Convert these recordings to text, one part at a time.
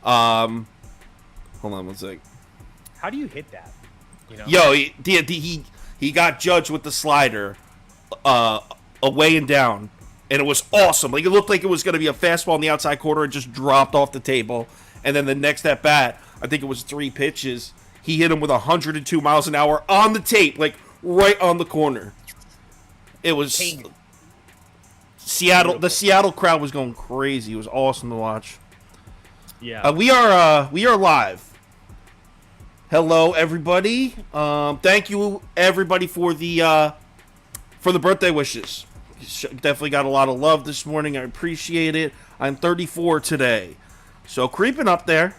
Hold on one sec. How do you hit that? Yo, he got judged with the slider, away and down, and it was awesome. Like, it looked like it was going to be a fastball in the outside corner and just dropped off the table. And then the next at bat, I think it was 3 pitches, he hit him with 102 miles an hour on the tape, like right on the corner. It was Seattle. The Seattle crowd was going crazy. It was awesome to watch. Yeah, we are live. Hello, everybody. Thank you, everybody, for the birthday wishes. Definitely got a lot of love this morning. I appreciate it. I'm 34 today, so creeping up there.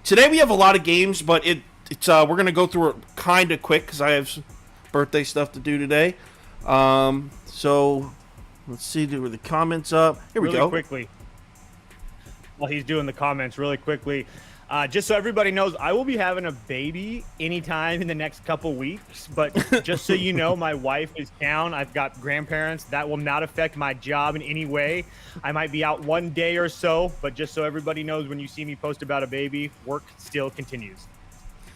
Today we have a lot of games, but we're gonna go through it kind of quick because I have some birthday stuff to do today. So let's see. Do the comments up? Here we go. Quickly. While he's doing the comments, really quickly. Just so everybody knows, I will be having a baby anytime in the next couple weeks. But just so you know, my wife is down. I've got grandparents. That will not affect my job in any way. I might be out one day or so, but just so everybody knows, when you see me post about a baby, work still continues.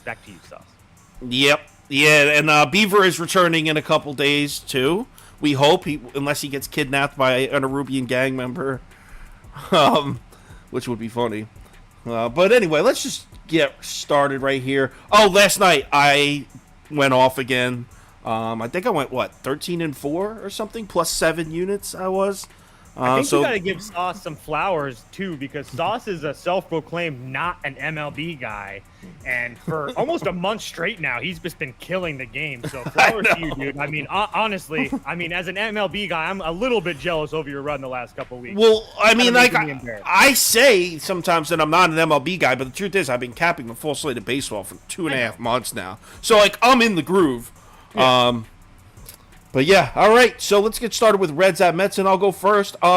Back to you, Sauce. Yep. Yeah, and Beaver is returning in a couple days, too. We hope, unless he gets kidnapped by an Arubian gang member, which would be funny. But anyway, let's just get started right here. Oh, last night I went off again. I think I went, 13-4 or something, plus 7 units I was. I think you got to give Sauce some flowers, too, because Sauce is a self-proclaimed not an MLB guy. And for almost a month straight now, he's just been killing the game. So flowers to you, dude. I mean, honestly, as an MLB guy, I'm a little bit jealous over your run the last couple of weeks. Well, I mean, like, I say sometimes that I'm not an MLB guy, but the truth is I've been capping the full slate of baseball for 2.5 months now. So, like, I'm in the groove. Yeah. But yeah, all right. So let's get started with Reds at Mets, and I'll go first. Do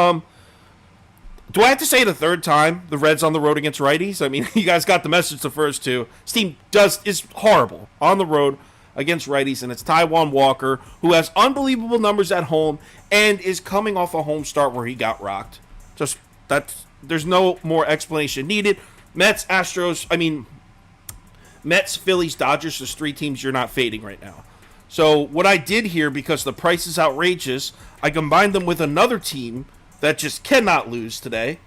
I have to say it a third time? The Reds on the road against righties. I mean, you guys got the message the first two. This team is horrible on the road against righties, and it's Taijuan Walker, who has unbelievable numbers at home and is coming off a home start where he got rocked. There's no more explanation needed. Mets, Phillies, Dodgers. There's 3 teams you're not fading right now. So what I did here, because the price is outrageous, I combined them with another team that just cannot lose today.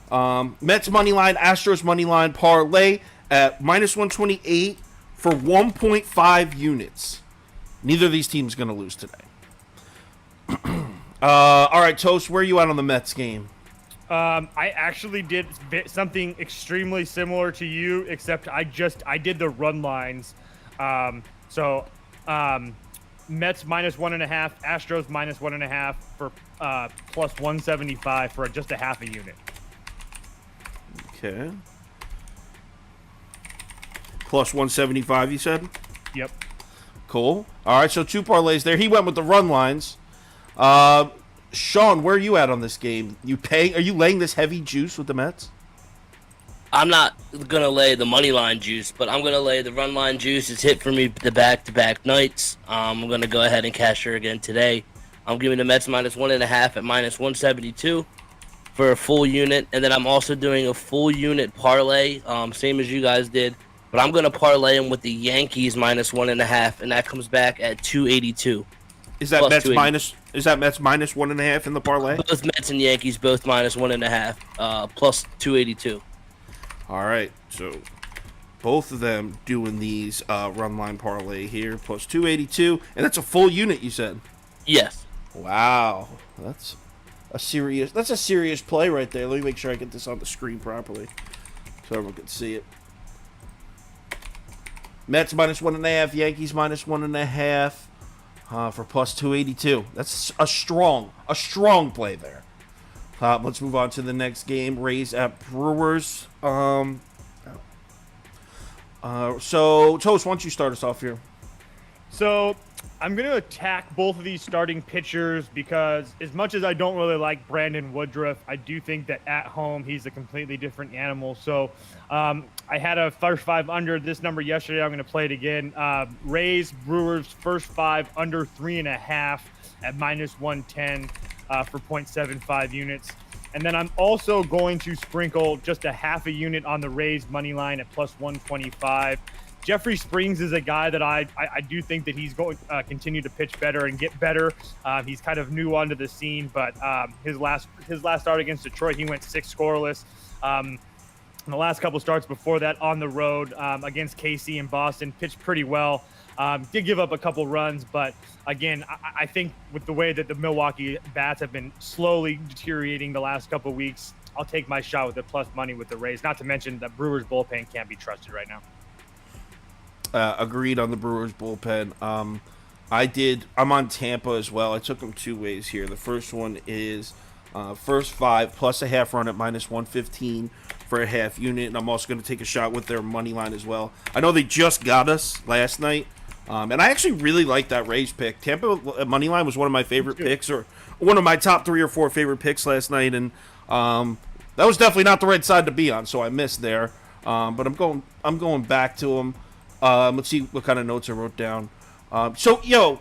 Mets money line, Astros money line parlay at minus 128 for 1.5 units. Neither of these teams going to lose today. All right, Toast, where are you at on the Mets game? I actually did something extremely similar to you, except I did the run lines. Mets minus 1.5, Astros minus 1.5 for plus 175 for just a half a unit. Okay. Plus 175, you said? Yep. Cool. All right, so 2 parlays there. He went with the run lines. Sean, where are you at on this game? Are you laying this heavy juice with the Mets? I'm not going to lay the money line juice, but I'm going to lay the run line juice. It's hit for me the back-to-back nights. I'm going to go ahead and cash her again today. I'm giving the Mets minus 1.5 at minus 172 for a full unit. And then I'm also doing a full unit parlay, same as you guys did. But I'm going to parlay them with the Yankees minus 1.5, and that comes back at 282. Is that Mets minus 1.5 in the parlay? Both Mets and Yankees, both minus 1.5, plus 282. All right, so both of them doing these run line parlay here, plus 282, and that's a full unit, you said? Yes. Wow, that's a serious play right there. Let me make sure I get this on the screen properly so everyone can see it. Mets minus 1.5, Yankees minus 1.5 for plus 282. That's a strong play there. Let's move on to the next game. Rays at Brewers. So, Toast, why don't you start us off here? So, I'm going to attack both of these starting pitchers because as much as I don't really like Brandon Woodruff, I do think that at home he's a completely different animal. So, I had a first 5 under this number yesterday. I'm going to play it again. Rays, Brewers, first 5 under 3.5 at minus 110 for 0.75 units. And then I'm also going to sprinkle just a half a unit on the Rays money line at plus 125. Jeffrey Springs is a guy that I do think that he's going to continue to pitch better and get better. He's kind of new onto the scene, but his last start against Detroit, he went 6 scoreless. In the last couple starts before that on the road against KC and Boston, pitched pretty well. Did give up a couple runs, but again, I think with the way that the Milwaukee bats have been slowly deteriorating the last couple weeks, I'll take my shot with the plus money with the Rays. Not to mention that Brewers bullpen can't be trusted right now. Agreed on the Brewers bullpen. I'm on Tampa as well. I took them 2 ways here. The first one is first 5 plus a half run at minus 115 for a half unit, and I'm also going to take a shot with their money line as well. I know they just got us last night, and I actually really like that Rays pick. Tampa money line was one of my favorite picks, or one of my top 3 or 4 favorite picks last night, and that was definitely not the right side to be on, so I missed there. But I'm going back to them. Let's see what kind of notes I wrote down. Brandon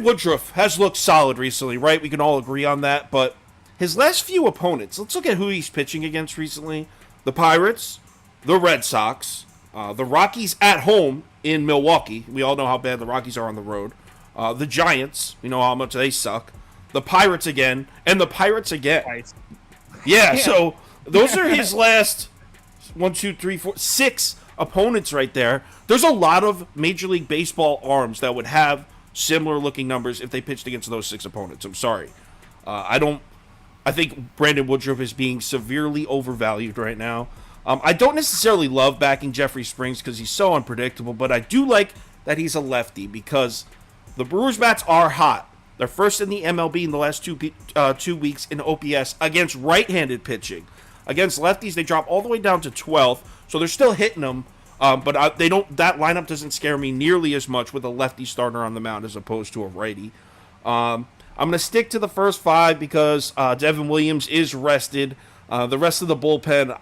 Woodruff has looked solid recently, right? We can all agree on that. But his last few opponents, let's look at who he's pitching against recently. The Pirates, the Red Sox, the Rockies at home in Milwaukee. We all know how bad the Rockies are on the road. The Giants, we know how much they suck. The Pirates again, and the Pirates again. Right. Yeah, so those are his last 1, 2, 3, 4, 6 opponents right there. There's a lot of Major League Baseball arms that would have similar looking numbers if they pitched against those 6 opponents. I'm sorry. I think Brandon Woodruff is being severely overvalued right now. I don't necessarily love backing Jeffrey Springs because he's so unpredictable, but I do like that he's a lefty because the Brewers bats are hot. They're first in the MLB in the last 2 weeks in OPS against right-handed pitching. Against lefties, they drop all the way down to 12th, so they're still hitting them. But they don't. That lineup doesn't scare me nearly as much with a lefty starter on the mound as opposed to a righty. I'm going to stick to the first 5 because Devin Williams is rested. The rest of the bullpen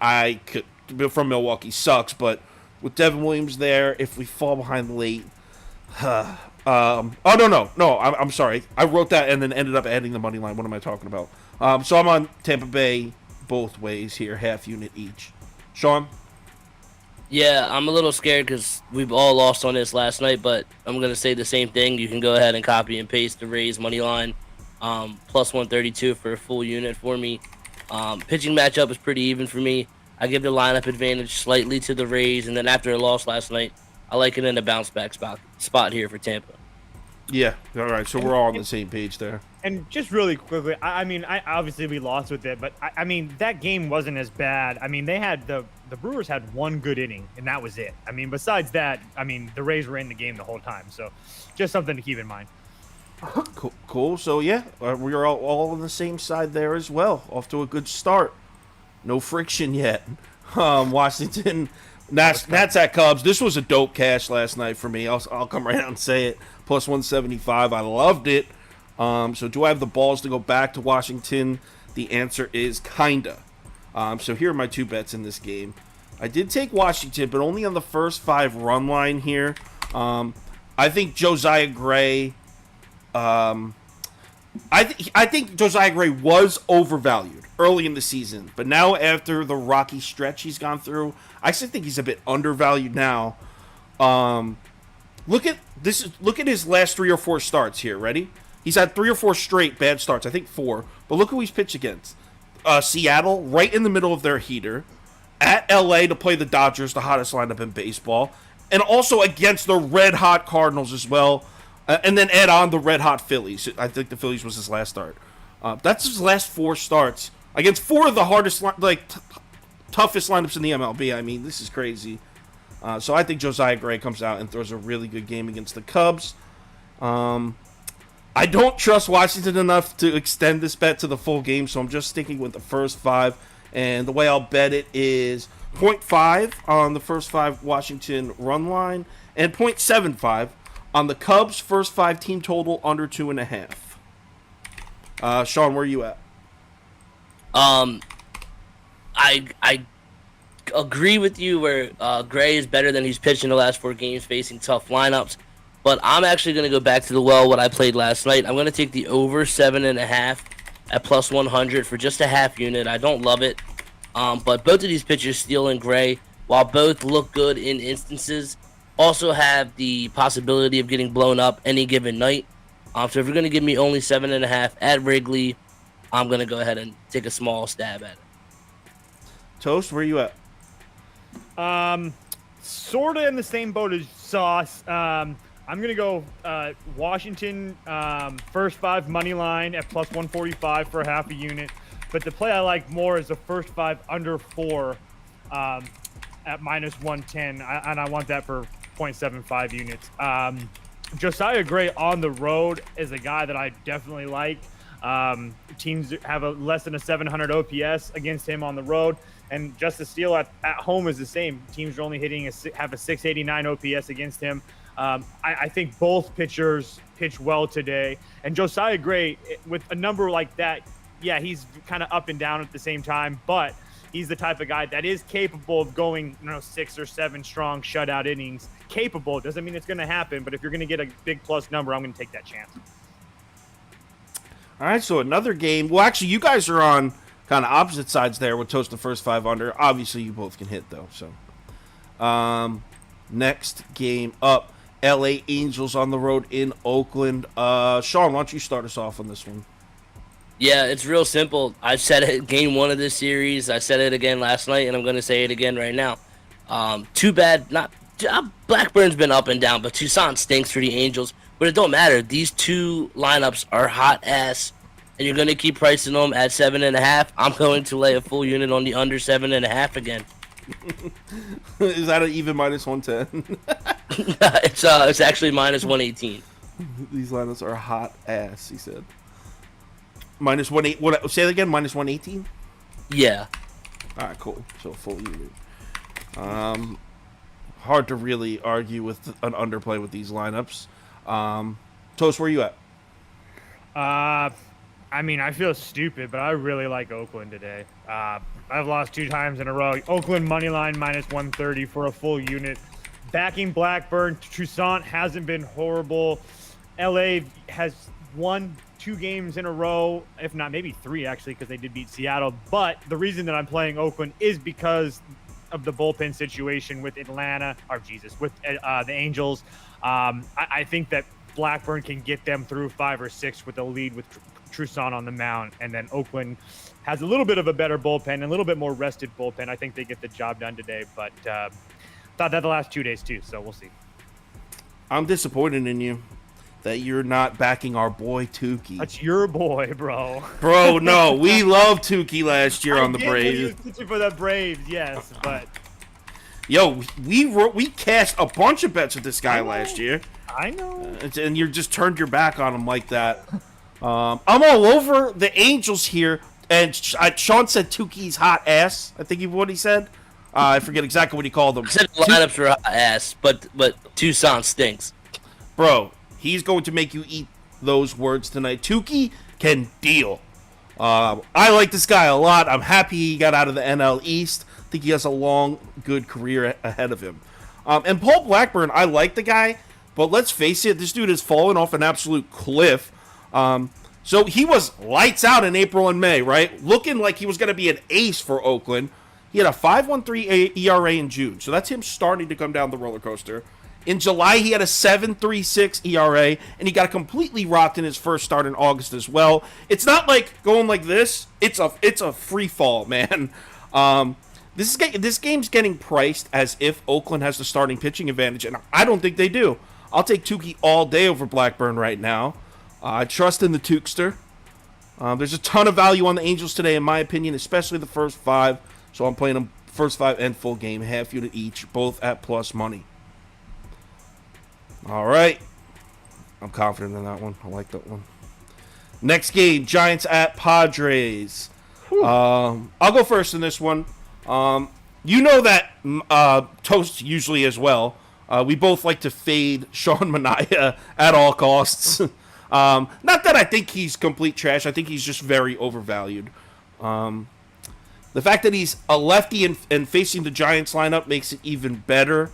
from Milwaukee sucks, but with Devin Williams there, if we fall behind late, no, I'm sorry. I wrote that and then ended up adding the money line. What am I talking about? So I'm on Tampa Bay both ways here, half unit each. Sean? Yeah, I'm a little scared because we've all lost on this last night, but I'm going to say the same thing. You can go ahead and copy and paste the Rays money line, plus 132 for a full unit for me. Pitching matchup is pretty even for me. I give the lineup advantage slightly to the Rays, and then after a loss last night, I like it in a bounce back spot here for Tampa. Yeah, all right, so we're all on the same page there. And just really quickly, I mean, obviously we lost with it, but I mean, that game wasn't as bad. I mean, they had the Brewers had 1 good inning, and that was it. I mean, besides that, I mean, the Rays were in the game the whole time. So just something to keep in mind. Cool. So, yeah, we are all on the same side there as well. Off to a good start. No friction yet. Washington, Nats at Cubs. This was a dope cash last night for me. I'll come right out and say it. Plus 175. I loved it. So do I have the balls to go back to Washington? The answer is kinda. So here are my 2 bets in this game. I did take Washington, but only on the first 5 run line here. I think Josiah Gray. I think Josiah Gray was overvalued early in the season, but now after the rocky stretch he's gone through, I actually think he's a bit undervalued now. Look at this. Look at his last 3 or 4 starts here. Ready? He's had 3 or 4 straight bad starts. I think 4. But look who he's pitched against. Seattle, right in the middle of their heater. At LA to play the Dodgers, the hottest lineup in baseball. And also against the red-hot Cardinals as well. And then add on the red-hot Phillies. I think the Phillies was his last start. That's his last 4 starts. Against 4 of the hardest, toughest lineups in the MLB. I mean, this is crazy. So I think Josiah Gray comes out and throws a really good game against the Cubs. I don't trust Washington enough to extend this bet to the full game, so I'm just sticking with the first 5. And the way I'll bet it is 0.5 on the first 5 Washington run line and 0.75 on the Cubs' first 5 team total under 2.5. Sean, where are you at? I agree with you where Gray is better than he's pitched in the last 4 games facing tough lineups. But I'm actually going to go back to what I played last night. I'm going to take the over 7.5 at plus 100 for just a half unit. I don't love it, but both of these pitchers, Steele and Gray, while both look good in instances, also have the possibility of getting blown up any given night. So if you're going to give me only 7.5 at Wrigley, I'm going to go ahead and take a small stab at it. Toast, where you at? Sort of in the same boat as Sauce. I'm going to go Washington first 5 money line at plus 145 for half a unit. But the play I like more is the first 5 under 4 at minus 110. And I want that for 0.75 units. Josiah Gray on the road is a guy that I definitely like. Teams have a less than a 700 OPS against him on the road. And Justice Steele at home is the same. Teams are only have a 689 OPS against him. I think both pitchers pitch well today. And Josiah Gray, with a number like that, yeah, he's kind of up and down at the same time, but he's the type of guy that is capable of going, 6 or 7 strong shutout innings. Capable doesn't mean it's going to happen, but if you're going to get a big plus number, I'm going to take that chance. All right, so another game. Well, actually, you guys are on kind of opposite sides there with Toast the first 5 under. Obviously, you both can hit, though. So, next game up, LA Angels on the road in Oakland. Sean, why don't you start us off on this one? Yeah, it's real simple. I said it game 1 of this series. I said it again last night, and I'm going to say it again right now. Too bad. Blackburn's been up and down, but Tucson stinks for the Angels. But it don't matter. These two lineups are hot ass, and you're going to keep pricing them at 7.5. I'm going to lay a full unit on the under 7.5 again. Is that an even minus 110? It's actually minus 118. These lineups are hot ass, he said. Minus 1.8. What? Say it again. Minus 118. Yeah. All right, cool. So full unit. Hard to really argue with an underplay with these lineups. Toast, where you at? I feel stupid, but I really like Oakland today. I've lost 2 times in a row. Oakland money line minus 130 for a full unit. Backing Blackburn. Toussaint hasn't been horrible. LA has won 2 games in a row, if not maybe 3 actually, because they did beat Seattle. But the reason that I'm playing Oakland is because of the bullpen situation with with the Angels. I think that Blackburn can get them through 5 or 6 with a lead with Toussaint on the mound, and then Oakland has a little bit of a better bullpen and a little bit more rested bullpen. I think they get the job done today, but thought that the last 2 days too, so we'll see. I'm disappointed in you that you're not backing our boy Tukey. That's your boy, bro. Bro, no, we loved Tukey last year on the Braves. He was pitching for the Braves, yes, but yo, we cashed a bunch of bets with this guy last year. I know. And you just turned your back on him like that. I'm all over the Angels here, and Sean said Tukey's hot ass. I think what he said. I forget exactly what he called them. I said the lineups were hot ass, but Tucson stinks. Bro, he's going to make you eat those words tonight. Tukey can deal. I like this guy a lot. I'm happy he got out of the NL East. I think he has a long, good career ahead of him. And Paul Blackburn, I like the guy, but let's face it, this dude has fallen off an absolute cliff. So he was lights out in April and May, right? Looking like he was going to be an ace for Oakland. He had a 5.13 ERA in June, so that's him starting to come down the roller coaster. In July, he had a 7.36 ERA, and he got completely rocked in his first start in August as well. It's not like going like this. It's a free fall, man. This game's getting priced as if Oakland has the starting pitching advantage, and I don't think they do. I'll take Tukey all day over Blackburn right now. I trust in the Tukester. There's a ton of value on the Angels today, in my opinion, especially the first 5. So I'm playing them first 5 and full game, half unit each, both at plus money. All right. I'm confident in that one. I like that one. Next game, Giants at Padres. I'll go first in this one. You know that Toast usually as well. We both like to fade Sean Manaea at all costs. Not that I think he's complete trash. I think he's just very overvalued. The fact that he's a lefty and facing the Giants lineup makes it even better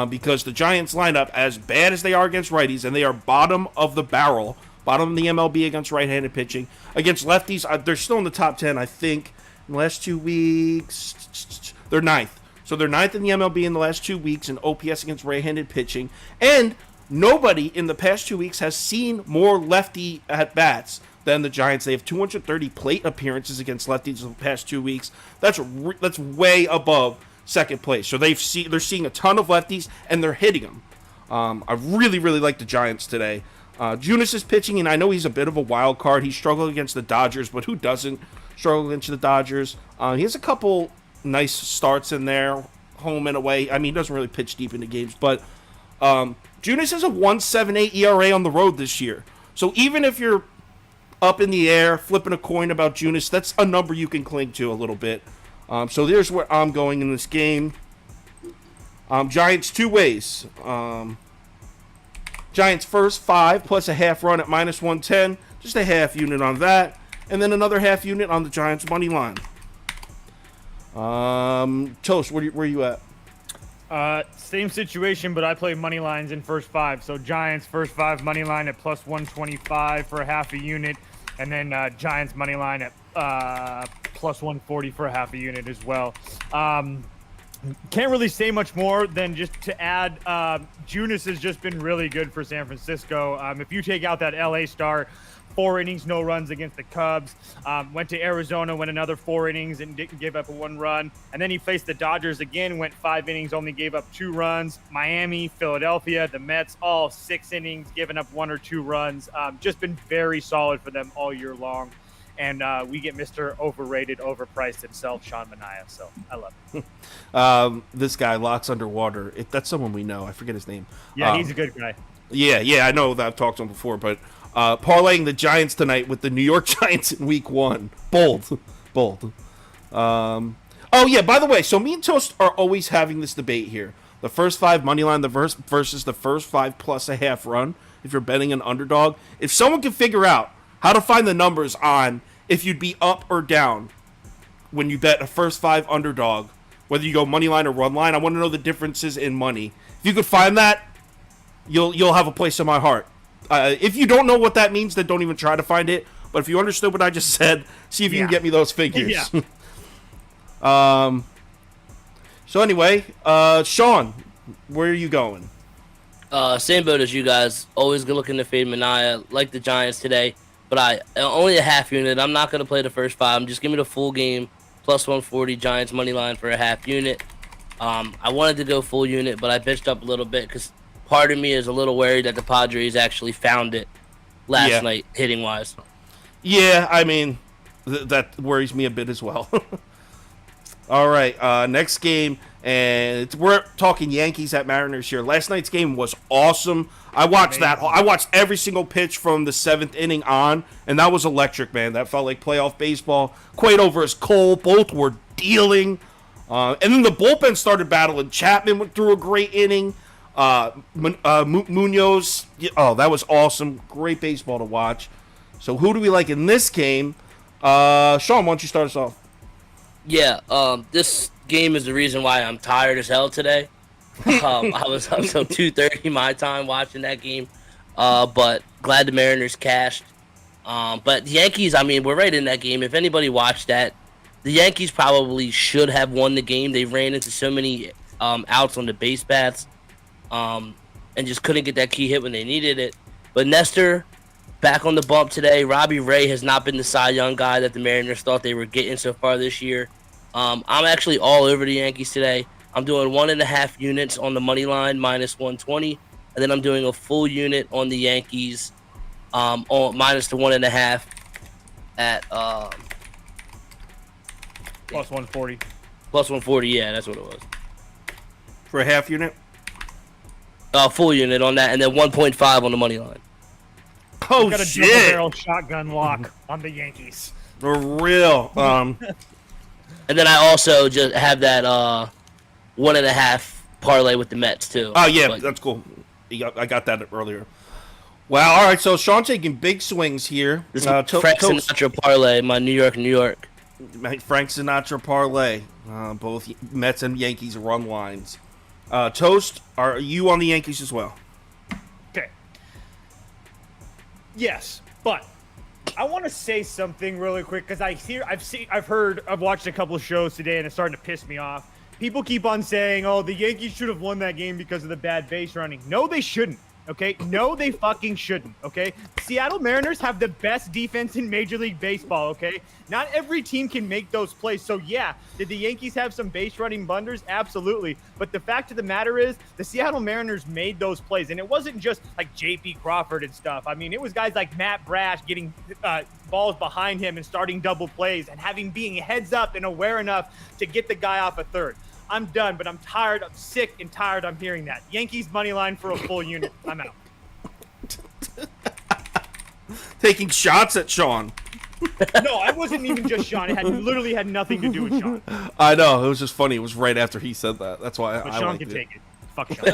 because the Giants lineup, as bad as they are against righties, and they are bottom of the barrel bottom of the MLB against right-handed pitching. Against lefties, they're still in the top 10, I think. In the last 2 weeks, they're ninth. So they're ninth in the MLB in the last 2 weeks in OPS against right-handed pitching. And nobody in the past 2 weeks has seen more lefty at-bats than the Giants. They have 230 plate appearances against lefties in the past 2 weeks. That's way above second place. So they're seeing a ton of lefties, and they're hitting them. I really, really like the Giants today. Junis is pitching, and I know he's a bit of a wild card. He struggled against the Dodgers, but who doesn't struggle against the Dodgers? He has a couple nice starts in there, home and away. I mean, he doesn't really pitch deep into games, but Junis has a 1.78 ERA on the road this year. So even if you're up in the air, flipping a coin about Junis, that's a number you can cling to a little bit. So there's where I'm going in this game. Giants two ways. Giants first 5 plus a half run at -110. Just a half unit on that. And then another half unit on the Giants money line. Toast, where are you at? Same situation, but I play money lines in first 5. So Giants first 5 money line at +125 for a half a unit, and then Giants money line at +140 for a half a unit as well. Can't really say much more than just to add, Junis has just been really good for San Francisco. If you take out that LA start, 4 innings, no runs against the Cubs. Went to Arizona, went another 4 innings and didn't give up a 1 run. And then he faced the Dodgers again, went 5 innings, only gave up 2 runs. Miami, Philadelphia, the Mets, all 6 innings, giving up 1 or 2 runs. Just been very solid for them all year long. And we get Mr. Overrated, Overpriced himself, Sean Manaea. So I love it. This guy, Locks Underwater. That's someone we know. I forget his name. Yeah, he's a good guy. Yeah, I know that I've talked to him before, but parlaying the Giants tonight with the New York Giants in week 1. Bold. Oh, yeah, by the way, so me and Toast are always having this debate here. The first 5 money line versus the first 5 plus a half run, if you're betting an underdog. If someone can figure out how to find the numbers on if you'd be up or down when you bet a first 5 underdog, whether you go money line or run line, I want to know the differences in money. If you could find that, you'll have a place in my heart. If you don't know what that means, then don't even try to find it. But if you understood what I just said, see if you can get me those figures. Yeah. So anyway, Sean, where are you going? Same boat as you guys. Always good looking to fade Manaea. Like the Giants today. But only a half unit. I'm not going to play the first 5. Just give me the full game. +140 Giants money line for a half unit. I wanted to go full unit, but I bitched up a little bit because part of me is a little worried that the Padres actually found it last night, hitting wise. Yeah, I mean, that worries me a bit as well. All right, next game, and we're talking Yankees at Mariners here. Last night's game was awesome. I watched I watched every single pitch from the 7th inning on, and that was electric, man. That felt like playoff baseball. Cueto versus Cole, both were dealing. And then the bullpen started battling. Chapman went through a great inning. Munoz, that was awesome. Great baseball to watch. So who do we like in this game? Sean, why don't you start us off? Yeah, this game is the reason why I'm tired as hell today. I was up till 2:30 my time watching that game, but glad the Mariners cashed. But the Yankees, I mean, we're right in that game. If anybody watched that, the Yankees probably should have won the game. They ran into so many outs on the base paths, and just couldn't get that key hit when they needed it. But Nestor back on the bump today. Robbie Ray has not been the Cy Young guy that the Mariners thought they were getting so far this year. I'm actually all over the Yankees today. I'm doing 1.5 units on the money line, -120, and then I'm doing a full unit on the Yankees, on minus the 1.5 at +140. +140. Yeah, that's what it was. For a half unit? Full unit on that, and then 1.5 on the money line. Oh, got a shit. double barrel shotgun lock on the Yankees. For real. And then I also just have that 1.5 parlay with the Mets too. Oh yeah, that's cool. I got that earlier. Wow. All right. So Sean taking big swings here. This is Frank Sinatra parlay, my New York. Frank Sinatra parlay. Both Mets and Yankees run lines. Toast, are you on the Yankees as well? Okay. Yes, but I want to say something really quick because I've watched a couple of shows today and it's starting to piss me off. People keep on saying, "Oh, the Yankees should have won that game because of the bad base running." No, they shouldn't. Okay, no, they fucking shouldn't. Okay, Seattle Mariners have the best defense in Major League Baseball. Okay, not every team can make those plays. So yeah, did the Yankees have some base running blunders? Absolutely. But the fact of the matter is, the Seattle Mariners made those plays, and it wasn't just like J.P. Crawford and stuff. I mean, it was guys like Matt Brash getting balls behind him and starting double plays and being heads up and aware enough to get the guy off a third. I'm done, but I'm tired. I'm sick and tired. I'm hearing that. Yankees money line for a full unit. I'm out. Taking shots at Sean. No, I wasn't even just Sean. It literally had nothing to do with Sean. I know. It was just funny. It was right after he said that. That's why But I Sean liked can it. take it. Fuck Sean.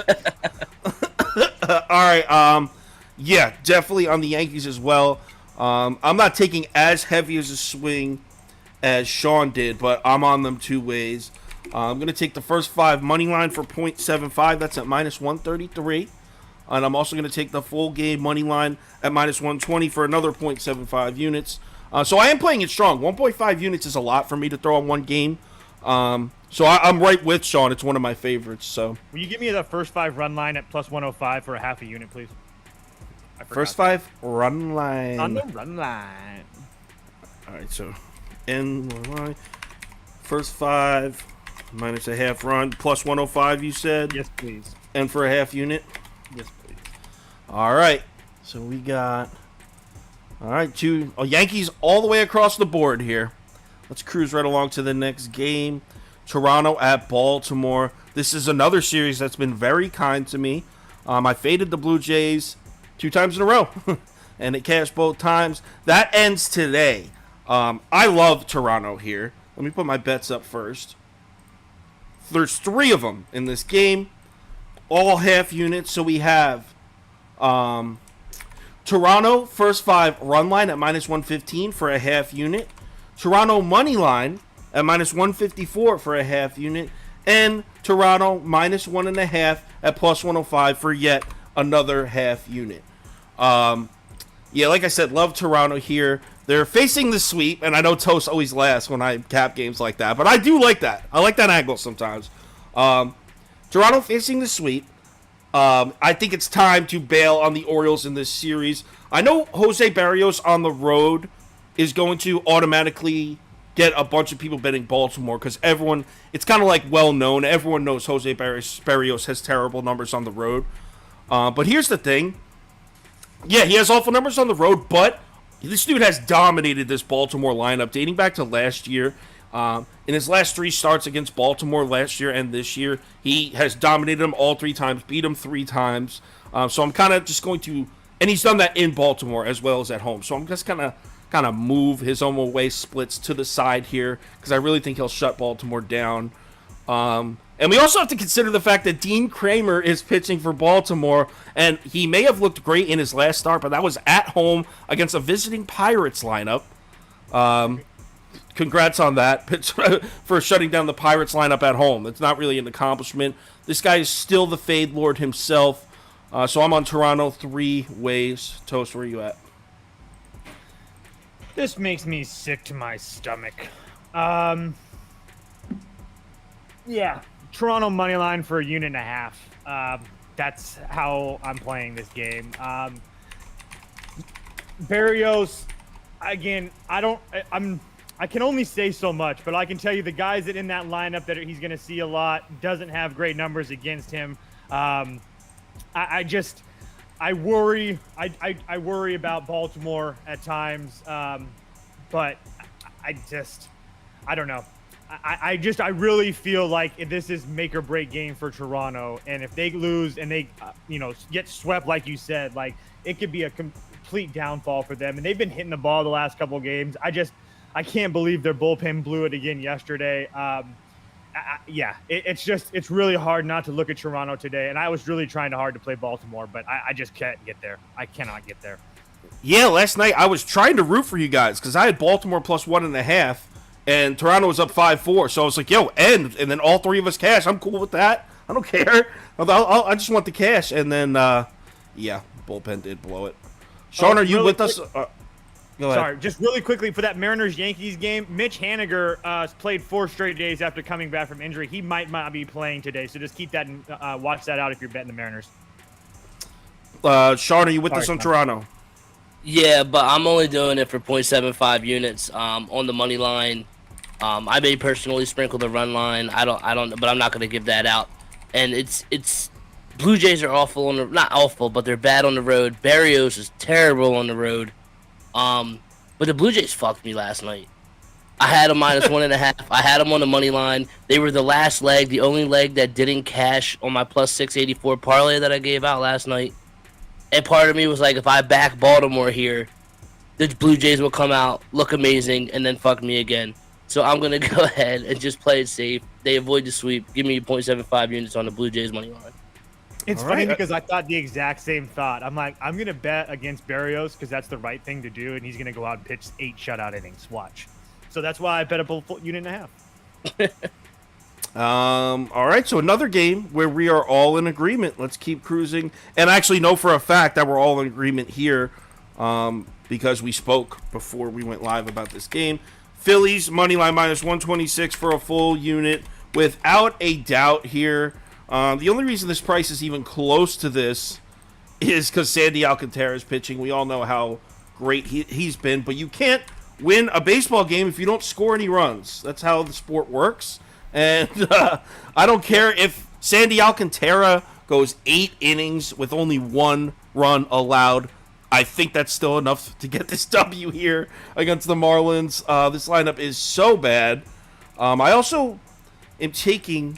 All right. Yeah, definitely on the Yankees as well. I'm not taking as heavy as a swing as Sean did, but I'm on them two ways. I'm going to take the first 5 money line for 0.75. That's at minus 133. And I'm also going to take the full game money line at minus 120 for another 0.75 units. So I am playing it strong. 1.5 units is a lot for me to throw on one game. So I'm right with Sean. It's one of my favorites. So Will you give me the first 5 run line at plus 105 for a half a unit, please? first 5 run line. On the run line. All right, so N line. First 5 minus a half run plus 105. You said Yes, please. and for a half unit. Yes, please. All right, so we got two Yankees all the way across the board here. Let's cruise right along to the next game. Toronto at Baltimore. This is another series that's been very kind to me. I faded the Blue Jays 2 times in a row, and it cashed both times. That ends today. I love Toronto here. Let me put my bets up first. There's 3 of them in this game, all half units. So we have Toronto first 5 run line at minus 115 for a half unit. Toronto money line at minus 154 for a half unit. And Toronto minus 1.5 at plus 105 for yet another half unit. Yeah, like I said, love Toronto here. They're facing the sweep, and I know Toast always laughs when I cap games like that, but I do like that. I like that angle sometimes. Toronto facing the sweep. I think it's time to bail on the Orioles in this series. I know Jose Barrios on the road is going to automatically get a bunch of people betting Baltimore because it's kind of like well known. Everyone knows Jose Barrios has terrible numbers on the road. But here's the thing. Yeah, he has awful numbers on the road, but this dude has dominated this Baltimore lineup dating back to last year. In his last 3 starts against Baltimore last year and this year, he has dominated them all 3 times, beat them 3 times. So I'm kind of just going to, and he's done that in Baltimore as well as at home. So I'm just kind of move his home away splits to the side here because I really think he'll shut Baltimore down. And we also have to consider the fact that Dean Kramer is pitching for Baltimore, and he may have looked great in his last start, but that was at home against a visiting Pirates lineup. Congrats on that for shutting down the Pirates lineup at home. It's not really an accomplishment. This guy is still the fade lord himself. So I'm on Toronto 3 ways. Toast, where are you at? This makes me sick to my stomach. Yeah, Toronto money line for a unit and a half. That's how I'm playing this game. Barrios, again, I can only say so much, but I can tell you the guys that in that lineup that he's going to see a lot doesn't have great numbers against him. I worry. I worry about Baltimore at times, but I don't know. I really feel like this is make or break game for Toronto, and if they lose and they get swept like you said, like it could be a complete downfall for them. And they've been hitting the ball the last couple of games. I can't believe their bullpen blew it again yesterday. It's really hard not to look at Toronto today, and I was really trying hard to play Baltimore, but I just can't get there. I cannot get there. Yeah, last night I was trying to root for you guys because I had Baltimore plus 1.5, and Toronto was up 5-4. So I was like, "Yo, end!" And then all 3 of us cash. I'm cool with that. I don't care. I just want the cash. And then, bullpen did blow it. Sean, are you with us? Go ahead. Sorry, just really quickly for that Mariners-Yankees game, Mitch Haniger played 4 straight days after coming back from injury. He might not be playing today, so just keep that and watch that out if you're betting the Mariners. Sean, are you with us on Toronto? Yeah, but I'm only doing it for 0.75 units on the money line. I may personally sprinkle the run line. I don't, but I'm not going to give that out. And it's Blue Jays are awful on the, not awful, but they're bad on the road. Barrios is terrible on the road. But the Blue Jays fucked me last night. I had them -1.5. I had them on the money line. They were the last leg, the only leg that didn't cash on my +684 parlay that I gave out last night. And part of me was like, if I back Baltimore here, the Blue Jays will come out, look amazing, and then fuck me again. So I'm going to go ahead and just play it safe. They avoid the sweep. Give me 0.75 units on the Blue Jays money line. It's funny because I thought the exact same thought. I'm like, I'm going to bet against Barrios because that's the right thing to do, and he's going to go out and pitch 8 shutout innings. Watch. So that's why I bet a full unit and a half. All right, so another game where we are all in agreement. Let's keep cruising. And I actually know for a fact that we're all in agreement here because we spoke before we went live about this game. Phillies, money line -126 for a full unit. Without a doubt here. The only reason this price is even close to this is because Sandy Alcantara is pitching. We all know how great he's been, but you can't win a baseball game if you don't score any runs. That's how the sport works. And I don't care if Sandy Alcantara goes 8 innings with only 1 run allowed. I think that's still enough to get this W here against the Marlins. This lineup is so bad. I also am taking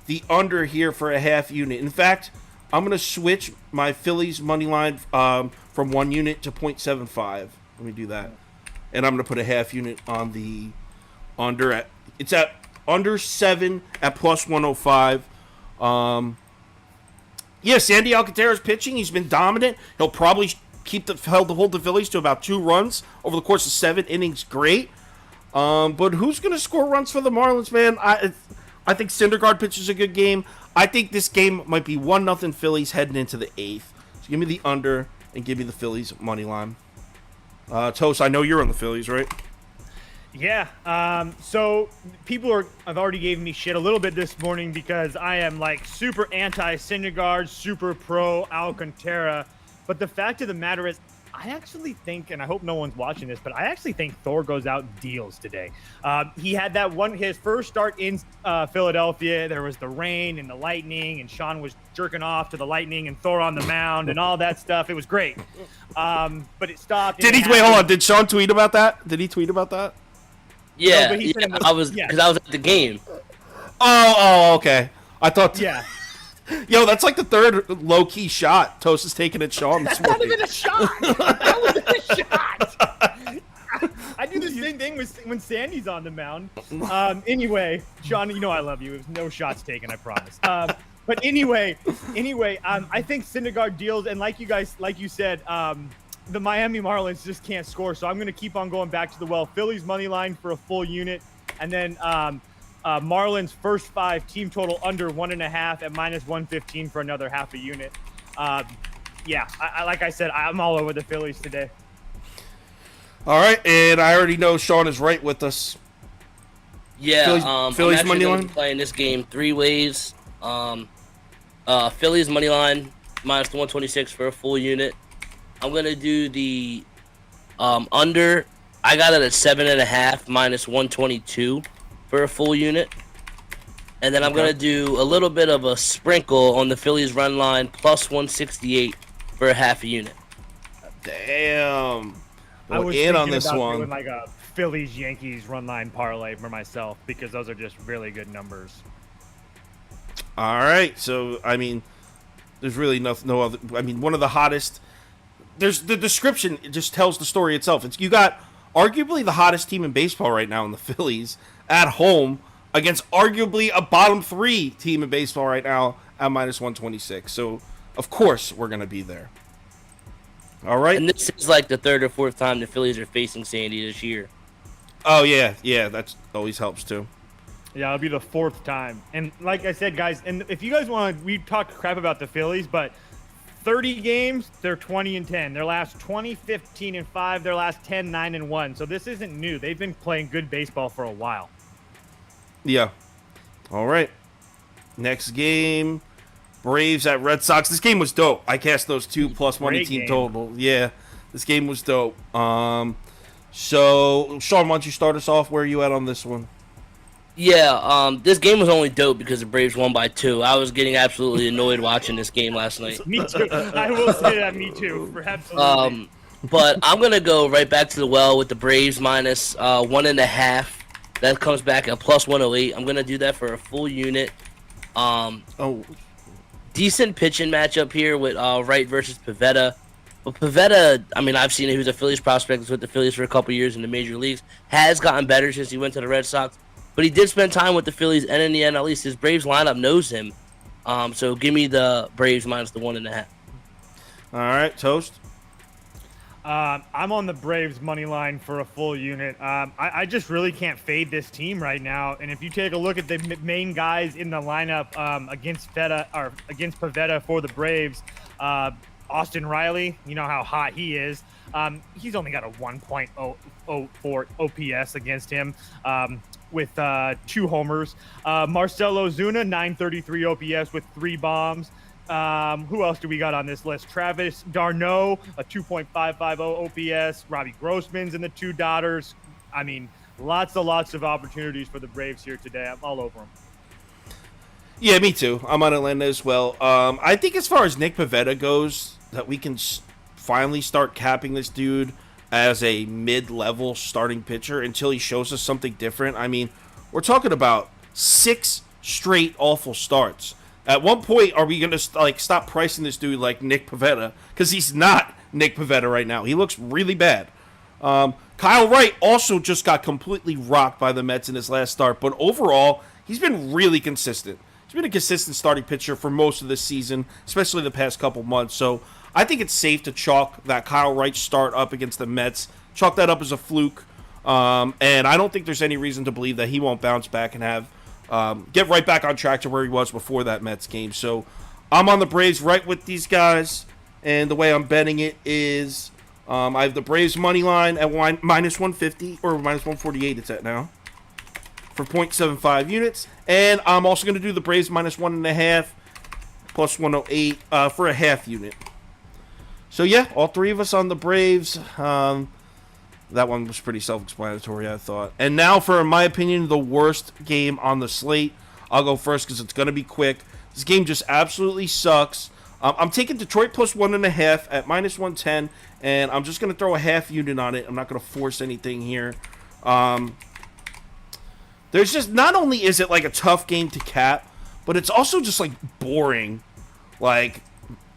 the under here for a half unit. In fact, I'm going to switch my Phillies money line from 1 unit to 0.75. Let me do that. And I'm going to put a half unit on the under. It's at under 7 at +105. Yeah, Sandy Alcantara's pitching. He's been dominant. He'll probably hold the Phillies to about 2 runs over the course of 7 innings. Great. But who's going to score runs for the Marlins, man? I think Syndergaard pitches a good game. I think this game might be 1-0 Phillies heading into the 8th. So give me the under and give me the Phillies money line. Toast, I know you're on the Phillies, right? Yeah. So people have already given me shit a little bit this morning because I am like super anti Syndergaard, super pro Alcantara. But the fact of the matter is, I actually think, and I hope no one's watching this, but I actually think Thor goes out and deals today. He had his first start in Philadelphia. There was the rain and the lightning, and Sean was jerking off to the lightning and Thor on the mound and all that stuff. It was great. But it stopped. Wait, hold on. Did Sean tweet about that? Did he tweet about that? Yeah, no, I was because I was at the game. Oh, okay. I thought. Yeah. Yo, that's like the 3rd low-key shot Toast is taking at Sean this morning. Not even a shot. That wasn't a shot. I do the same thing when Sandy's on the mound. Anyway, Sean, you know I love you. There's no shots taken, I promise. But anyway, I think Syndergaard deals, and like you said, the Miami Marlins just can't score. So I'm going to keep on going back to the well. Phillies money line for a full unit, and then Marlins first 5 team total under 1.5 at -115 for another half a unit. Yeah, like I said, I'm all over the Phillies today. All right, and I already know Sean is right with us. Yeah, Phillies I'm money line playing this game 3 ways. Phillies money line -126 for a full unit. I'm gonna do the under. I got it at 7.5 -122 for a full unit, and then I'm gonna do a little bit of a sprinkle on the Phillies run line +168 for a half a unit. Damn, I was in on thinking this about one. doing like a Phillies Yankees run line parlay for myself because those are just really good numbers. All right, so I mean, there's really no other. I mean, one of the hottest. There's the description. It just tells the story itself. You got arguably the hottest team in baseball right now in the Phillies at home against arguably a bottom 3 team in baseball right now at -126. So of course we're gonna be there. All right. And this is like the 3rd or 4th time the Phillies are facing Sandy this year. Oh yeah, that always helps too. Yeah, it'll be the 4th time. And like I said, guys, and if you guys want to, we talk crap about the Phillies, but 30 games, they're 20-10. Their last 20, 15-5. Their last 10, 9-1. So this isn't new. They've been playing good baseball for a while. Yeah. All right. Next game, Braves at Red Sox. This game was dope. I cast those two plus money team total. Yeah, this game was dope. So, Sean, why don't you start us off? Where are you at on this one? Yeah, this game was only dope because the Braves won by 2. I was getting absolutely annoyed watching this game last night. Me too. I will say that. Me too. Absolutely. But I'm gonna go right back to the well with the Braves minus 1.5. That comes back at plus 108. I'm gonna do that for a full unit. Decent pitching matchup here with Wright versus Pivetta. But Pivetta, I mean, I've seen it. He was a Phillies prospect. He's with the Phillies for a couple years in the major leagues. Has gotten better since he went to the Red Sox. But he did spend time with the Phillies and in the NL East. His Braves lineup knows him. So give me the Braves minus the 1.5. All right, Toast. I'm on the Braves money line for a full unit. I just really can't fade this team right now. And if you take a look at the main guys in the lineup against Pivetta for the Braves, Austin Riley, you know how hot he is. He's only got a 1.004 OPS against him with 2 homers. Marcell Ozuna, 933 OPS with 3 bombs. Who else do we got on this list? Travis d'Arnaud, a 2.550 OPS. Robbie Grossman's in the 2 Dodgers. I mean, lots of opportunities for the Braves here today. I'm all over them. Yeah, me too. I'm on Atlanta as well. I think as far as Nick Pivetta goes, that we can finally start capping this dude as a mid-level starting pitcher until he shows us something different. I mean, we're talking about 6 straight awful starts. At one point, are we going to stop pricing this dude like Nick Pivetta? Because he's not Nick Pivetta right now. He looks really bad. Kyle Wright also just got completely rocked by the Mets in his last start. But overall, he's been really consistent. He's been a consistent starting pitcher for most of the season, especially the past couple months. So I think it's safe to chalk that Kyle Wright start up against the Mets. Chalk that up as a fluke. And I don't think there's any reason to believe that he won't bounce back and have get right back on track to where he was before that Mets game. So I'm on the Braves right with these guys. And the way I'm betting it is I have the Braves money line at minus 150 or minus 148 it's at now for 0.75 units. And I'm also going to do the Braves minus 1.5 plus 108 for a half unit. So yeah, all 3 of us on the Braves. That one was pretty self-explanatory, I thought. And now for, in my opinion, the worst game on the slate. I'll go first because it's going to be quick. This game just absolutely sucks. I'm taking Detroit plus 1.5 at minus 110, and I'm just going to throw a half unit on it. I'm not going to force anything here. There's just, not only is it like a tough game to cap, but it's also just like boring. Like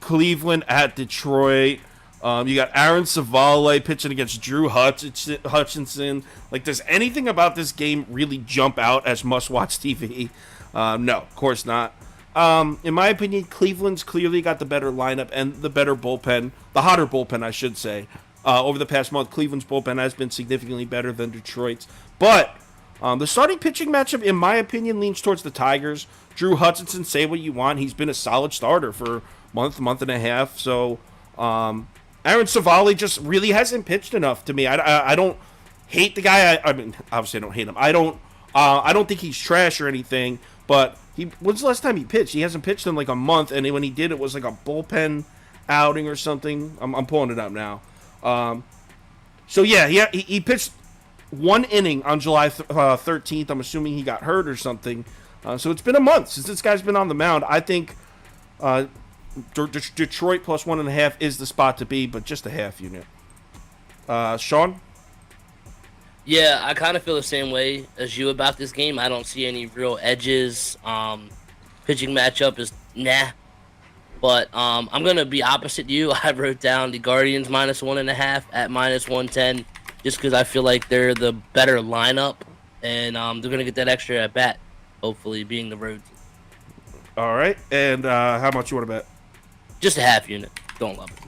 Cleveland at Detroit. You got Aaron Savale pitching against Drew Hutchinson. Like, does anything about this game really jump out as must-watch TV? No, of course not. In my opinion, Cleveland's clearly got the better lineup and the better bullpen, the hotter bullpen, I should say. Over the past month, Cleveland's bullpen has been significantly better than Detroit's. But the starting pitching matchup, in my opinion, leans towards the Tigers. Drew Hutchinson, say what you want. He's been a solid starter for a month and a half. So, Aaron Savale just really hasn't pitched enough to me. I don't hate the guy. I mean, obviously I don't hate him. I don't think he's trash or anything. But when's the last time he pitched? He hasn't pitched in like a month, and when he did, it was like a bullpen outing or something. I'm pulling it up now. So yeah, he pitched 1 inning on July 13th. I'm assuming he got hurt or something. So it's been a month since this guy's been on the mound. I think Detroit plus 1.5 is the spot to be, but just a half unit. Sean? Yeah, I kind of feel the same way as you about this game. I don't see any real edges. Pitching matchup is nah. But I'm going to be opposite you. I wrote down the Guardians minus 1.5 at minus 110 just because I feel like they're the better lineup, and they're going to get that extra at bat, hopefully, being the road. All right. And how much you want to bet? Just a half unit. Don't love it.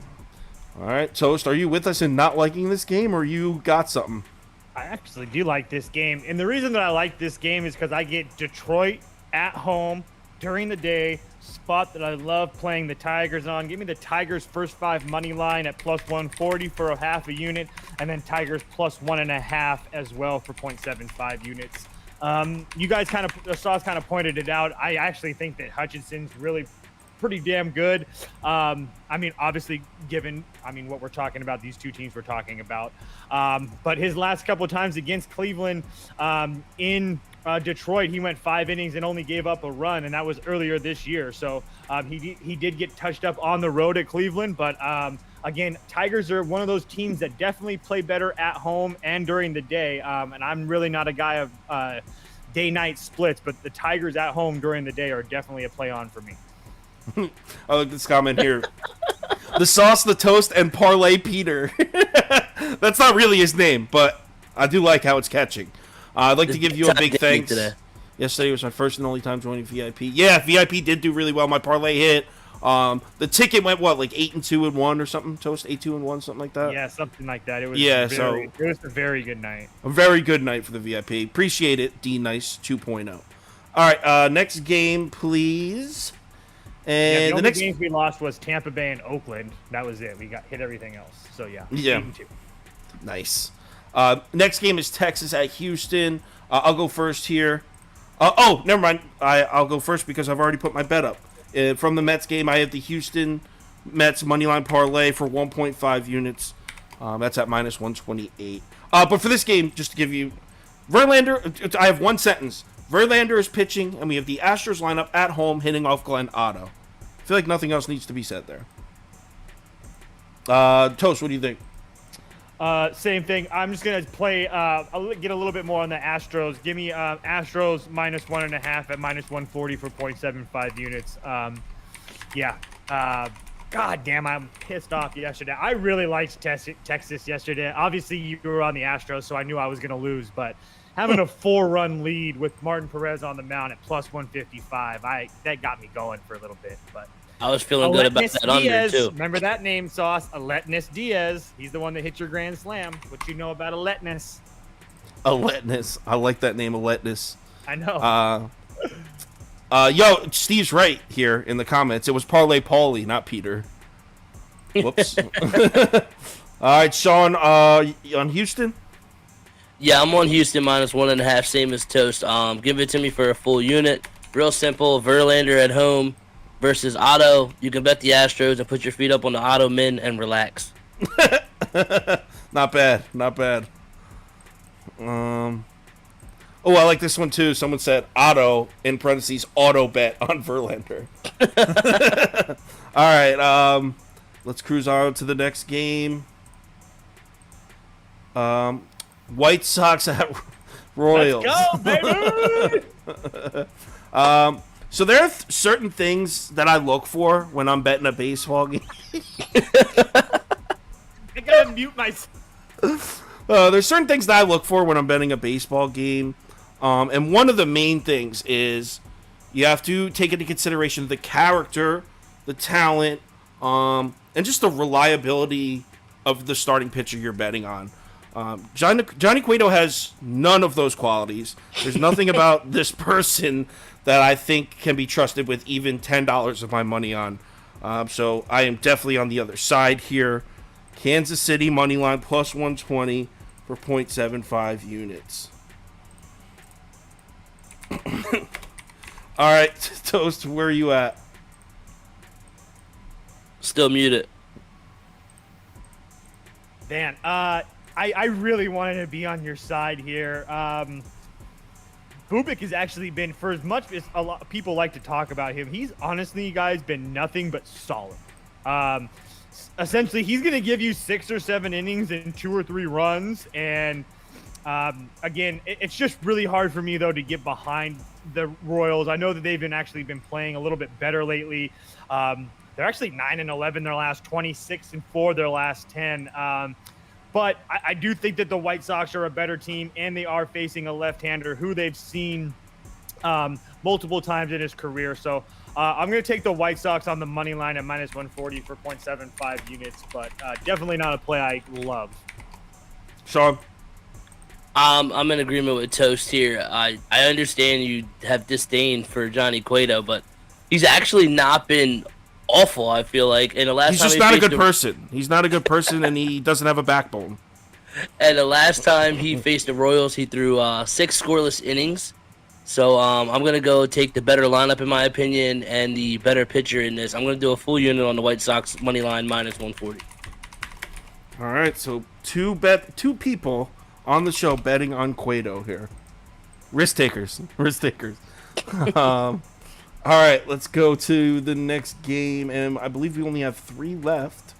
All right. Toast, are you with us in not liking this game, or you got something? I actually do like this game. And the reason that I like this game is because I get Detroit at home during the day, spot that I love playing the Tigers on. Give me the Tigers first 5 money line at plus 140 for a half a unit, and then Tigers plus 1.5 as well for 0.75 units. You guys Sauce kind of pointed it out. I actually think that Hutchinson's really pretty damn good. I mean, obviously, given what we're talking about, these two teams we're talking about. But his last couple of times against Cleveland in Detroit, he went 5 innings and only gave up a run, and that was earlier this year. So he did get touched up on the road at Cleveland, but again, Tigers are one of those teams that definitely play better at home and during the day. And I'm really not a guy of day-night splits, but the Tigers at home during the day are definitely a play on for me. I like this comment here. The Sauce, the Toast, and Parlay Peter. That's not really his name, but I do like how it's catching. I'd like to give you a big thanks. Yesterday was my first and only time joining VIP. Yeah, VIP did do really well. My parlay hit. The ticket went like 8-2-1 or something. Toast 8-2-1, something like that. Yeah, something like that. It was it was a very good night. A very good night for the VIP. Appreciate it, D Nice 2.0. All right, next game, please. And the only next games we lost was Tampa Bay and Oakland. That was it. We hit everything else. So yeah. 8-2. Nice. Next game is Texas at Houston. I'll go first here. Oh, never mind. I'll go first because I've already put my bet up. From the Mets game, I have the Houston Mets moneyline parlay for 1.5 units. That's at minus 128. But for this game, just to give you Verlander, I have one sentence. Verlander is pitching, and we have the Astros lineup at home hitting off Glenn Otto. I feel like nothing else needs to be said there. Toast, what do you think? Same thing. I'm just going to play, I'll get a little bit more on the Astros. Give me Astros minus 1.5 at minus 140 for 0.75 units. God damn, I'm pissed off yesterday. I really liked Texas yesterday. Obviously, you were on the Astros, so I knew I was going to lose, but having a 4-run lead with Martin Perez on the mound at plus 155, that got me going for a little bit. But I was feeling good about that under, too. Remember that name, Sauce? Aletnis Diaz. He's the one that hit your grand slam. What you know about Aletnis? Aletnis. I like that name, Aletnis. I know. Yo, Steve's right here in the comments. It was Parlay Paulie, not Peter. Whoops. All right, Sean, on Houston? Yeah, I'm on Houston minus 1.5, same as Toast. Give it to me for a full unit. Real simple. Verlander at home versus Otto. You can bet the Astros and put your feet up on the Otto min and relax. Not bad. Oh, I like this one too. Someone said Otto in parentheses auto bet on Verlander. All right, let's cruise on to the next game. White Sox at Royals. Let's go, baby! So there are certain things that I look for when I'm betting a baseball game. I gotta mute myself. There's certain things that I look for when I'm betting a baseball game. And one of the main things is you have to take into consideration the character, the talent, and just the reliability of the starting pitcher you're betting on. Johnny Cueto has none of those qualities. There's nothing about this person that I think can be trusted with even $10 of my money on. So I am definitely on the other side here. Kansas City money line plus 120 for 0.75 units. All right, Toast, where are you at? Still muted. Man, I really wanted to be on your side here. Bubik has actually been, for as much as a lot of people like to talk about him, he's honestly, guys, been nothing but solid. Essentially, he's going to give you 6 or 7 innings and 2 or 3 runs. And again, it's just really hard for me, though, to get behind the Royals. I know that they've been playing a little bit better lately. They're actually 9-11 their last 20, 6-4 their last 10. But I do think that the White Sox are a better team, and they are facing a left-hander who they've seen multiple times in his career. So I'm going to take the White Sox on the money line at minus 140 for 0.75 units, but definitely not a play I love. Sean? I'm in agreement with Toast here. I understand you have disdain for Johnny Cueto, but He's actually not been awful, I feel like. And the last He's time just not a good person. He's not a good person, and he doesn't have a backbone. And the last time he faced the Royals, he threw 6 scoreless innings. So I'm going to go take the better lineup, in my opinion, and the better pitcher in this. I'm going to do a full unit on the White Sox money line minus 140. All right, so two people on the show betting on Cueto here. Risk takers. All right, let's go to the next game, and I believe we only have 3 left.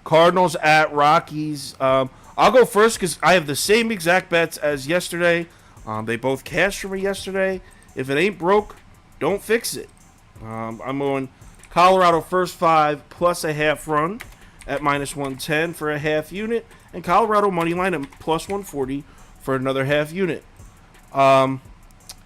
Cardinals at Rockies. I'll go first because I have the same exact bets as yesterday. They both cashed for me yesterday. If it ain't broke, don't fix it. I'm going Colorado first 5 plus a half run at minus 110 for a half unit, and Colorado money line at plus 140 for another half unit. You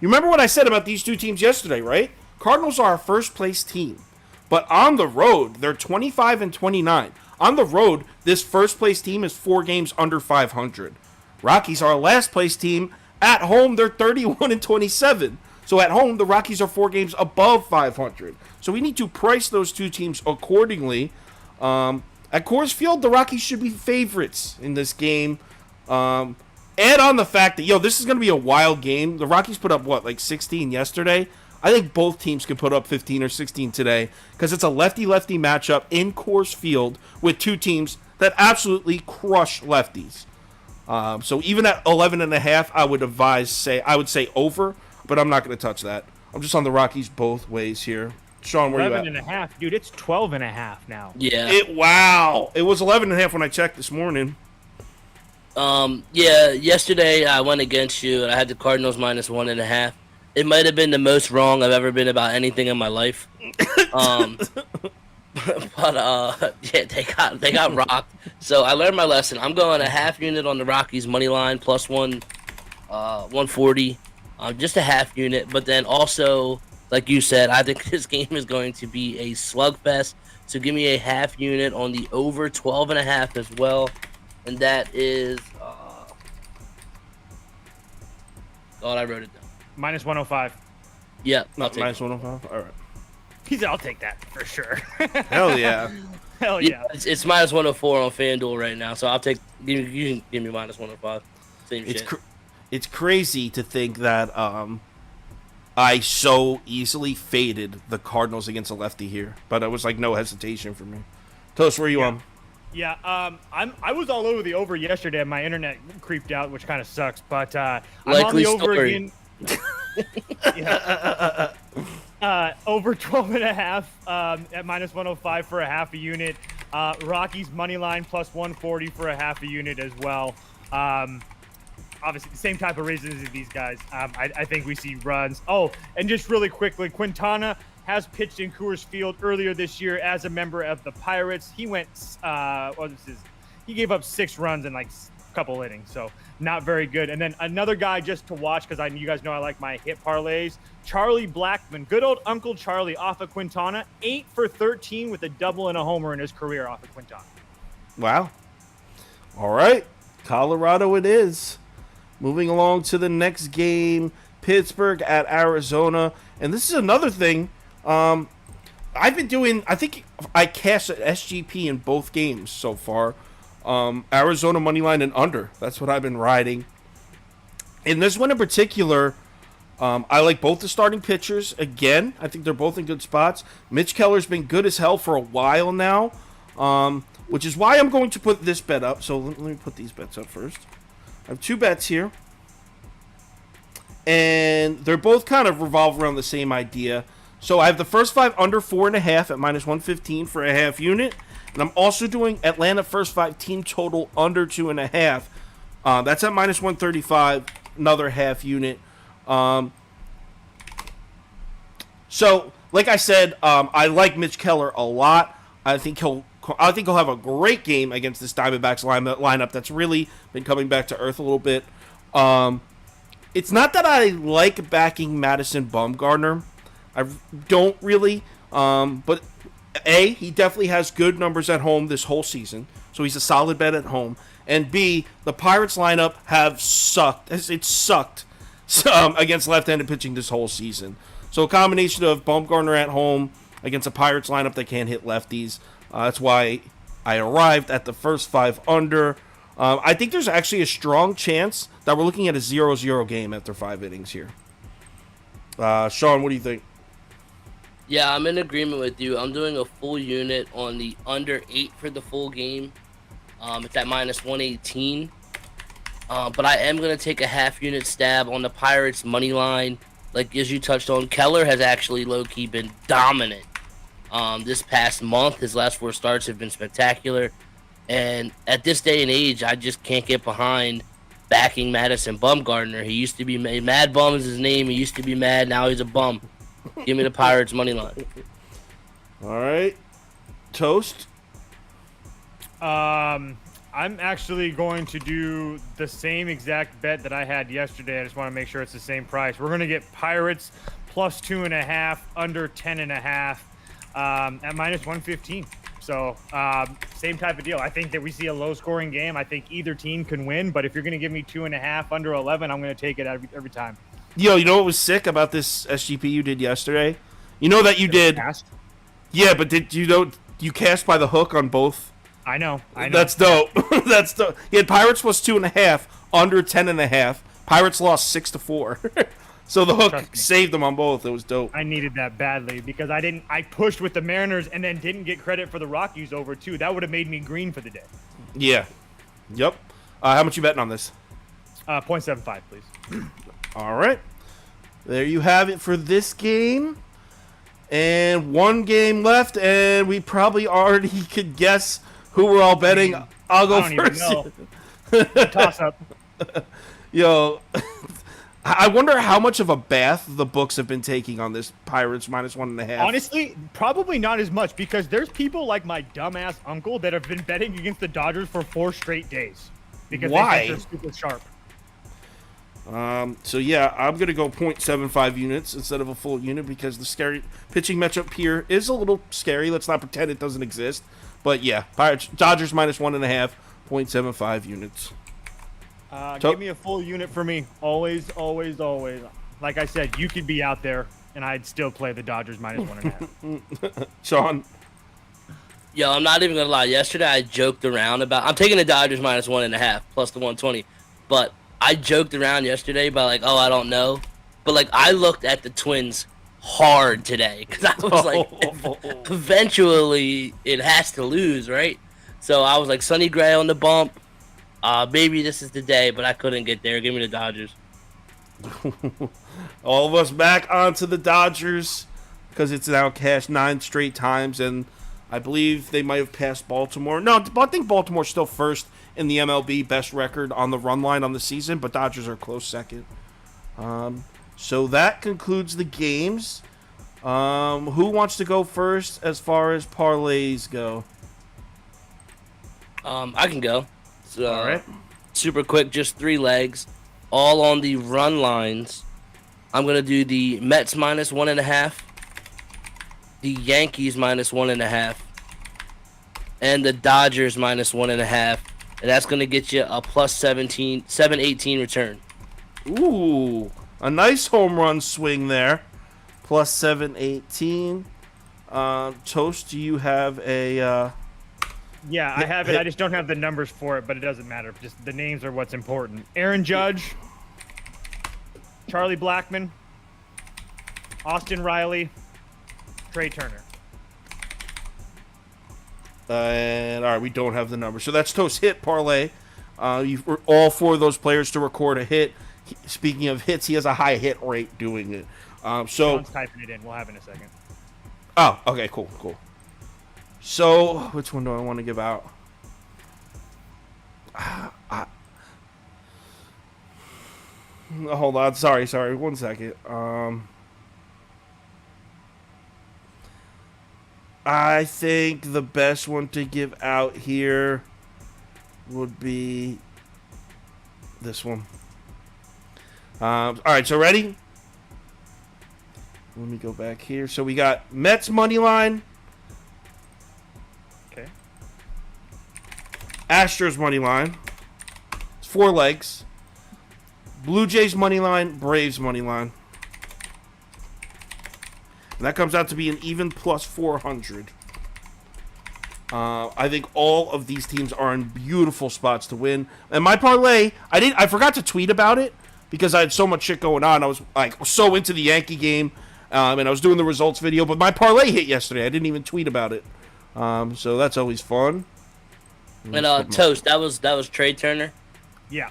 remember what I said about these two teams yesterday, right? Cardinals are our first place team, but on the road they're 25 and 29. On the road, this first place team is 4 games under 500. Rockies are our last place team. At home, they're 31 and 27. So at home, the Rockies are 4 games above 500. So we need to price those two teams accordingly. At Coors Field, the Rockies should be favorites in this game. Add on the fact that, this is going to be a wild game. The Rockies put up, 16 yesterday? I think both teams could put up 15 or 16 today because it's a lefty-lefty matchup in Coors Field with two teams that absolutely crush lefties. So even at 11.5, I would say over, but I'm not going to touch that. I'm just on the Rockies both ways here. Sean, where you at? 11.5, dude. It's 12.5 now. Yeah. Wow. It was 11.5 when I checked this morning. Yeah. Yesterday I went against you, and I had the Cardinals minus 1.5. It might have been the most wrong I've ever been about anything in my life. But they got rocked. So I learned my lesson. I'm going a half unit on the Rockies money line plus 140, just a half unit. But then also, like you said, I think this game is going to be a slugfest. So give me a half unit on the over 12.5 as well, and that is. I wrote it down. Minus 105. Yeah, minus 105. All right. He said, I'll take that for sure. Hell yeah. Hell yeah. It's minus 104 on FanDuel right now, so I'll take. You can give me minus 105. Same shit. It's crazy to think that I so easily faded the Cardinals against a lefty here, but it was like no hesitation for me. Toast, where are you on? Yeah, I was all over the over yesterday. My internet creeped out, which kind of sucks. But I'm on the over again. Yeah. Over 12.5 at minus 105 for a half a unit. Rockies money line plus 140 for a half a unit as well. Obviously, the same type of reasons as these guys. I think we see runs. Oh, and just really quickly, Quintana has pitched in Coors Field earlier this year as a member of the Pirates. He went, he gave up 6 runs in like a couple innings, so not very good. And then another guy just to watch because you guys know I like my hit parlays. Charlie Blackman, good old Uncle Charlie off of Quintana, 8 for 13 with a double and a homer in his career off of Quintana. Wow. All right, Colorado it is. Moving along to the next game, Pittsburgh at Arizona, and this is another thing. I've been doing. I think I cashed at SGP in both games so far. Arizona money line and under. That's what I've been riding. In this one in particular, I like both the starting pitchers. Again, I think they're both in good spots. Mitch Keller's been good as hell for a while now, which is why I'm going to put this bet up. So let me put these bets up first. I have 2 bets here, and they're both kind of revolve around the same idea. So I have the first 5 under 4.5 at minus 115 for a half unit. And I'm also doing Atlanta first 5 team total under 2.5. That's at minus 135, another half unit. So, like I said, I like Mitch Keller a lot. I think he'll have a great game against this Diamondbacks lineup that's really been coming back to earth a little bit. It's not that I like backing Madison Bumgarner. I don't really, but A, he definitely has good numbers at home this whole season, so he's a solid bet at home. And B, the Pirates lineup have sucked. It's sucked against left-handed pitching this whole season. So a combination of Bumgarner at home against a Pirates lineup that can't hit lefties. That's why I arrived at the first 5 under. I think there's actually a strong chance that we're looking at a 0-0 game after 5 innings here. Sean, what do you think? Yeah, I'm in agreement with you. I'm doing a full unit on the under 8 for the full game. It's at -118. But I am going to take a half unit stab on the Pirates money line. Like, as you touched on, Keller has actually low-key been dominant this past month. His last 4 starts have been spectacular. And at this day and age, I just can't get behind backing Madison Bumgarner. He used to be Mad Bum is his name. He used to be mad. Now he's a bum. Give me the Pirates money line. All right. Toast? I'm actually going to do the same exact bet that I had yesterday. I just want to make sure it's the same price. We're going to get Pirates plus 2.5, under 10.5 at -115. So same type of deal. I think that we see a low-scoring game. I think either team can win, but if you're going to give me 2.5 under 11, I'm going to take it every time. Yo, you know what was sick about this SGP you did yesterday? You know that you did. Cast? Yeah, but did you know you cast by the hook on both? I know. That's dope. That's dope. He had Pirates plus 2.5, under 10.5. Pirates lost 6-4. So the hook saved them on both. It was dope. I needed that badly because I pushed with the Mariners and then didn't get credit for the Rockies over too. That would have made me green for the day. Yeah. Yep. How much you betting on this? 0.75, please. All right. There you have it for this game. And 1 game left, and we probably already could guess who we're all betting. I'll go first. Toss up. Yo, I wonder how much of a bath the books have been taking on this Pirates -1.5. Honestly, probably not as much because there's people like my dumbass uncle that have been betting against the Dodgers for 4 straight days because Why? they think they're super sharp. So yeah, I'm gonna go 0.75 units instead of a full unit because the scary pitching matchup here is a little scary. Let's not pretend it doesn't exist. But yeah, Dodgers -1.5, 0.75 units. Give me a full unit for me. Always, always, always. Like I said, you could be out there, and I'd still play the Dodgers -1.5. Sean? Yo, I'm not even going to lie. Yesterday, I joked around about... I'm taking the Dodgers -1.5, plus the 120. But I joked around yesterday about, like, oh, I don't know. But, like, I looked at the Twins hard today. Because I was like, eventually, it has to lose, right? So I was like, Sonny Gray on the bump. Maybe this is the day, but I couldn't get there. Give me the Dodgers. All of us back onto the Dodgers because it's now cashed 9 straight times, and I believe they might have passed Baltimore. No, I think Baltimore's still first in the MLB, best record on the run line on the season, but Dodgers are close second. So that concludes the games. Who wants to go first as far as parlays go? I can go. So, all right. Super quick, just 3 legs, all on the run lines. I'm going to do the Mets -1.5, the Yankees -1.5, and the Dodgers -1.5. And that's going to get you a plus 718 return. Ooh, a nice home run swing there. Plus 718. Toast, do you have a... Yeah, I have it. I just don't have the numbers for it, but it doesn't matter. Just the names are what's important. Aaron Judge, Charlie Blackmon, Austin Riley, Trey Turner. And all right, we don't have the numbers. So that's Toast hit parlay. You've all 4 of those players to record a hit. Speaking of hits, he has a high hit rate doing it. Sean's typing it in. We'll have it in a second. Oh, okay, cool. So, which one do I want to give out? Hold on. Sorry. 1 second. I think the best one to give out here would be this one. All right, so ready? Let me go back here. So we got Mets money line. Okay. Astros money line. It's 4 legs. Blue Jays money line, Braves money line. And that comes out to be an even plus 400. I think all of these teams are in beautiful spots to win. And my parlay, I forgot to tweet about it because I had so much shit going on. I was like so into the Yankee game, and I was doing the results video. But my parlay hit yesterday. I didn't even tweet about it. So that's always fun. And Toast, that was Trey Turner. Yeah.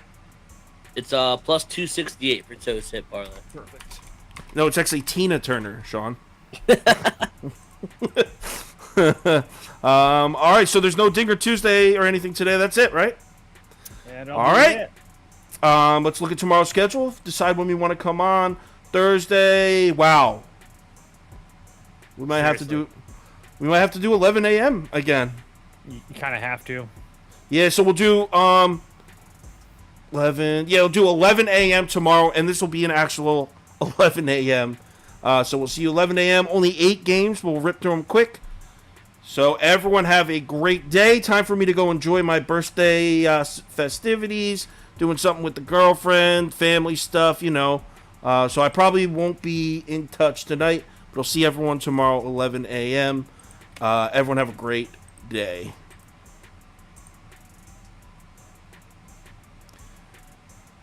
It's plus 268 for Toast hit parlay. Perfect. No, it's actually Tina Turner, Sean. All right, so there's no Dinger Tuesday or anything today. That's it, right? All right. Let's look at tomorrow's schedule. Decide when we want to come on. Thursday. Wow. We might have to do 11 a.m. again. You kind of have to. Yeah, so we'll do 11. Yeah, we'll do 11 a.m. tomorrow, and this will be an actual 11 a.m. So we'll see you 11 a.m. Only 8 games. We'll rip through them quick. So everyone have a great day. Time for me to go enjoy my birthday festivities, doing something with the girlfriend, family stuff, you know. So I probably won't be in touch tonight, but I'll see everyone tomorrow, 11 a.m. Everyone have a great day.